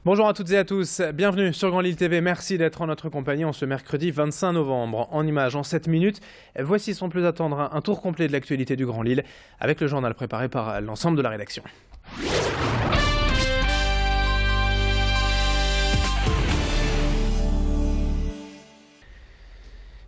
Bonjour à toutes et à tous, bienvenue sur Grand Lille TV, merci d'être en notre compagnie en ce mercredi 25 novembre. En images en 7 minutes, voici sans plus attendre un tour complet de l'actualité du Grand Lille avec le journal préparé par l'ensemble de la rédaction.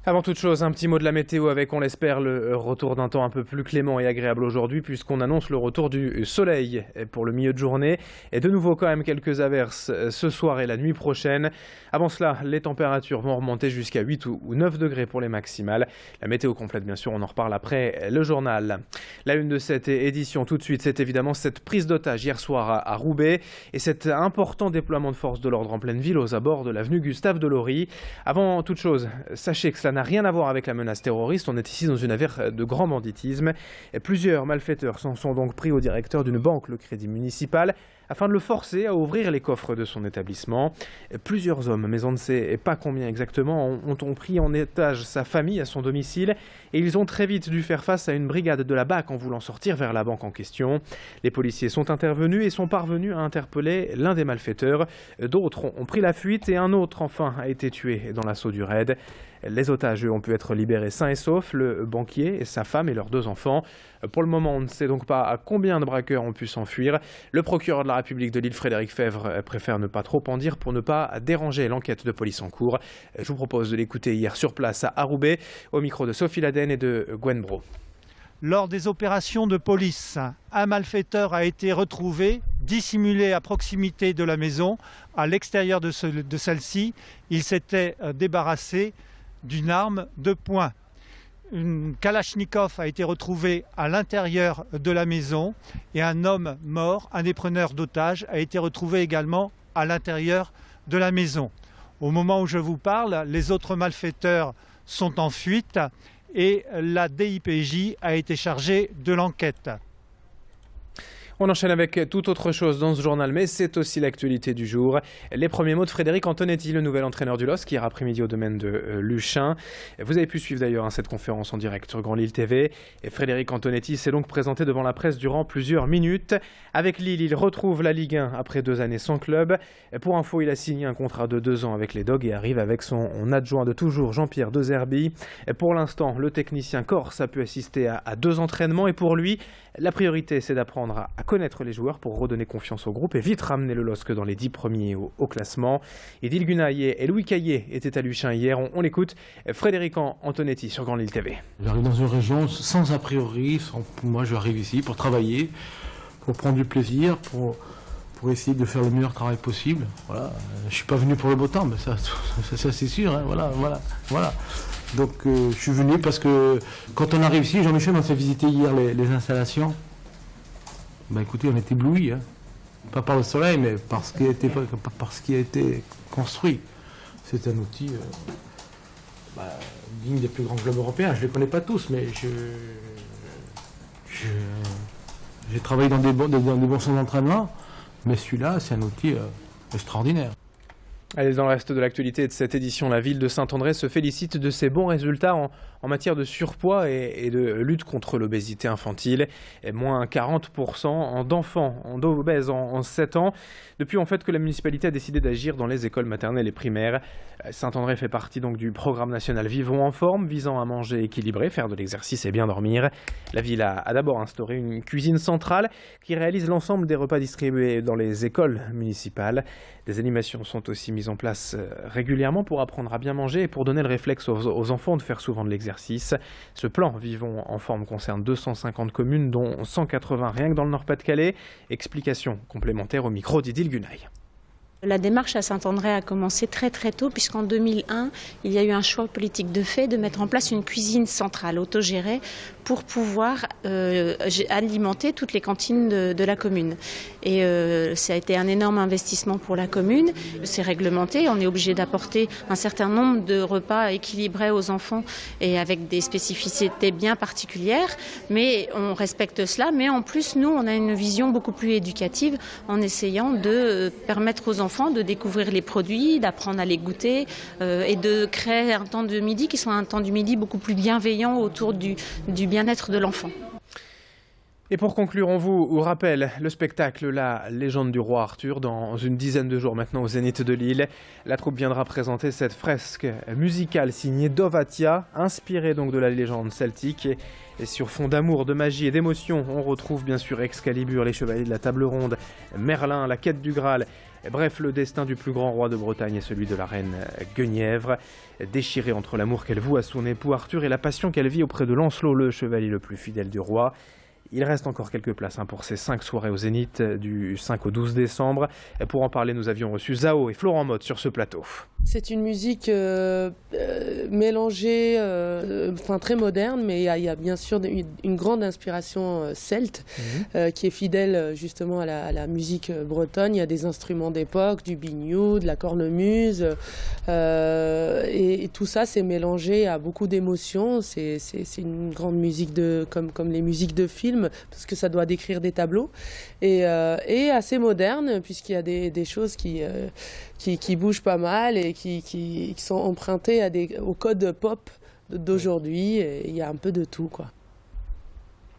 Avant toute chose, un petit mot de la météo avec, on l'espère, le retour d'un temps un peu plus clément et agréable aujourd'hui puisqu'on annonce le retour du soleil pour le milieu de journée. Et de nouveau quand même quelques averses ce soir et la nuit prochaine. Avant cela, les températures vont remonter jusqu'à 8 ou 9 degrés pour les maximales. La météo complète, bien sûr, on en reparle après le journal. La une de cette édition tout de suite, c'est évidemment cette prise d'otage hier soir à Roubaix et cet important déploiement de forces de l'ordre en pleine ville aux abords de l'avenue Gustave Delory. Avant toute chose, sachez que cela n'a rien à voir avec la menace terroriste, on est ici dans une affaire de grand banditisme. Et plusieurs malfaiteurs s'en sont donc pris au directeur d'une banque, le Crédit Municipal, afin de le forcer à ouvrir les coffres de son établissement. Plusieurs hommes, mais on ne sait pas combien exactement, ont pris en otage sa famille à son domicile et ils ont très vite dû faire face à une brigade de la BAC en voulant sortir vers la banque en question. Les policiers sont intervenus et sont parvenus à interpeller l'un des malfaiteurs. D'autres ont pris la fuite et un autre enfin a été tué dans l'assaut du raid. Les otages ont pu être libérés sains et saufs, le banquier, sa femme et leurs 2 enfants. Pour le moment, on ne sait donc pas à combien de braqueurs ont pu s'enfuir. Le procureur de la République de Lille, Frédéric Fèvre, préfère ne pas trop en dire pour ne pas déranger l'enquête de police en cours. Je vous propose de l'écouter hier sur place à Roubaix, au micro de Sophie Laden et de Gwen Bro. Lors des opérations de police, un malfaiteur a été retrouvé, dissimulé à proximité de la maison. À l'extérieur de celle-ci, il s'était débarrassé d'une arme de poing. Une Kalachnikov a été retrouvée à l'intérieur de la maison et un homme mort, un des preneurs d'otages, a été retrouvé également à l'intérieur de la maison. Au moment où je vous parle, les autres malfaiteurs sont en fuite et la DIPJ a été chargée de l'enquête. On enchaîne avec toute autre chose dans ce journal, mais c'est aussi l'actualité du jour. Les premiers mots de Frédéric Antonetti, le nouvel entraîneur du LOSC, hier après-midi au domaine de Luchin. Vous avez pu suivre d'ailleurs cette conférence en direct sur Grand Lille TV. Et Frédéric Antonetti s'est donc présenté devant la presse durant plusieurs minutes. Avec Lille, il retrouve la Ligue 1 après 2 années sans club. Pour info, il a signé un contrat de 2 ans avec les Dogs et arrive avec son adjoint de toujours, Jean-Pierre De Zerbi. Pour l'instant, le technicien corse a pu assister à 2 entraînements et pour lui, la priorité c'est d'apprendre à connaître les joueurs pour redonner confiance au groupe et vite ramener le LOSC dans les 10 premiers au classement. Idil Gunaï et Louis Caillé étaient à Luchin hier. On l'écoute. Frédéric Antonetti sur Grand Lille TV. J'arrive dans une région sans a priori. Moi, je arrive ici pour travailler, pour prendre du plaisir, pour essayer de faire le meilleur travail possible. Voilà. Je suis pas venu pour le beau temps, mais ça c'est sûr. Hein. Voilà. Donc je suis venu parce que quand on arrive ici, Jean-Michel m'a fait visiter hier les installations. Ben écoutez, on est éblouis, hein. Pas par le soleil, mais par ce qui a été construit. C'est un outil digne des plus grands clubs européens. Je ne les connais pas tous, mais j'ai travaillé dans des bons centres d'entraînement, mais celui-là, c'est un outil extraordinaire. Allez, dans le reste de l'actualité de cette édition, la ville de Saint-André se félicite de ses bons résultats en matière de surpoids et de lutte contre l'obésité infantile. Et moins 40% d'enfants obèses en 7 ans. Depuis en fait que la municipalité a décidé d'agir dans les écoles maternelles et primaires. Saint-André fait partie donc du programme national Vivons en forme, visant à manger équilibré, faire de l'exercice et bien dormir. La ville a d'abord instauré une cuisine centrale qui réalise l'ensemble des repas distribués dans les écoles municipales. Des animations sont aussi mises en place régulièrement pour apprendre à bien manger et pour donner le réflexe aux enfants de faire souvent de l'exercice. Ce plan Vivons en forme concerne 250 communes, dont 180 rien que dans le Nord-Pas-de-Calais. Explication complémentaire au micro d'Idil Gunaï. La démarche à Saint-André a commencé très tôt puisqu'en 2001, il y a eu un choix politique de fait de mettre en place une cuisine centrale autogérée pour pouvoir alimenter toutes les cantines de la commune. Et ça a été un énorme investissement pour la commune. C'est réglementé, on est obligé d'apporter un certain nombre de repas équilibrés aux enfants et avec des spécificités bien particulières, mais on respecte cela. Mais en plus, nous, on a une vision beaucoup plus éducative en essayant de permettre aux enfants de découvrir les produits, d'apprendre à les goûter et de créer un temps de midi qui soit un temps du midi beaucoup plus bienveillant autour du bien-être de l'enfant. Et pour conclure, on vous rappelle le spectacle La Légende du roi Arthur dans une dizaine de jours maintenant au Zénith de Lille. La troupe viendra présenter cette fresque musicale signée Dovatia, inspirée donc de la légende celtique. Et sur fond d'amour, de magie et d'émotion, on retrouve bien sûr Excalibur, les chevaliers de la table ronde, Merlin, la quête du Graal. Bref, le destin du plus grand roi de Bretagne et celui de la reine Guenièvre, déchiré entre l'amour qu'elle voue à son époux Arthur et la passion qu'elle vit auprès de Lancelot, le chevalier le plus fidèle du roi. Il reste encore quelques places pour ces 5 soirées au Zénith du 5 au 12 décembre. Et pour en parler, nous avions reçu Zao et Florent Mott sur ce plateau. C'est une musique mélangée, très moderne, mais il y a bien sûr une grande inspiration celte qui est fidèle justement à la musique bretonne. Il y a des instruments d'époque, du biniou, de la cornemuse, et tout ça c'est mélangé à beaucoup d'émotions. C'est une grande musique comme les musiques de film, parce que ça doit décrire des tableaux, et assez moderne, puisqu'il y a des choses qui bougent pas mal et qui sont empruntées au code pop d'aujourd'hui. Il y a un peu de tout, quoi.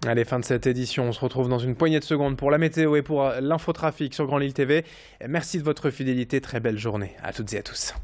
Allez, fin de cette édition. On se retrouve dans une poignée de secondes pour la météo et pour l'infotrafic sur Grand Lille TV. Merci de votre fidélité. Très belle journée à toutes et à tous.